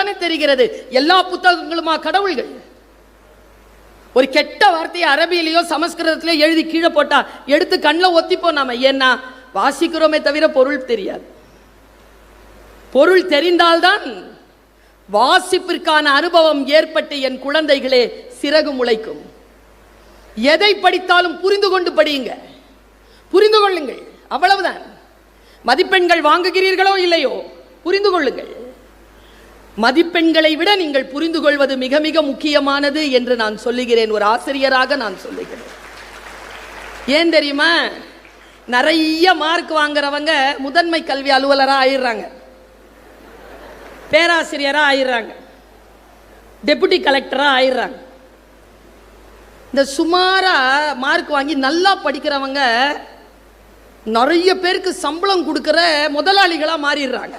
தானே தெரிகிறது. எல்லா புத்தகங்களுமா கடவுள்கள்? ஒரு கெட்ட வார்த்தையை அரபியிலேயோ சமஸ்கிருதத்திலேயோ எழுதி கீழே போட்டா எடுத்து கண்ணில் ஒத்திப்போம் நாம. ஏன்னா வாசிக்கிறோமே தவிர பொருள் தெரியாது. பொருள் தெரிந்தால்தான் வாசிப்பிற்கான அனுபவம் ஏற்பட்டு என் குழந்தைகளே சிறகு முளைக்கும். எதை படித்தாலும் புரிந்து கொண்டு படியுங்க, புரிந்து கொள்ளுங்கள், அவ்வளவுதான். மதிப்பெண்கள் வாங்குகிறீர்களோ இல்லையோ புரிந்து கொள்ளுங்கள். மதிப்பெண்களை விட நீங்கள் புரிந்து கொள்வது மிக மிக முக்கியமானது என்று நான் சொல்லுகிறேன். ஒரு ஆசிரியராக நான் சொல்லுகிறேன். ஏன் தெரியுமா? நிறைய மார்க் வாங்குறவங்க முதன்மை கல்வி அலுவலராக ஆயிடுறாங்க, பேராசிரியராக ஆயிடுறாங்க, டெபுட்டி கலெக்டராக ஆயிடுறாங்க. இந்த சுமாரா மார்க் வாங்கி நல்லா படிக்கிறவங்க நிறைய பேருக்கு சம்பளம் கொடுக்குற முதலாளிகளாக மாறிடுறாங்க.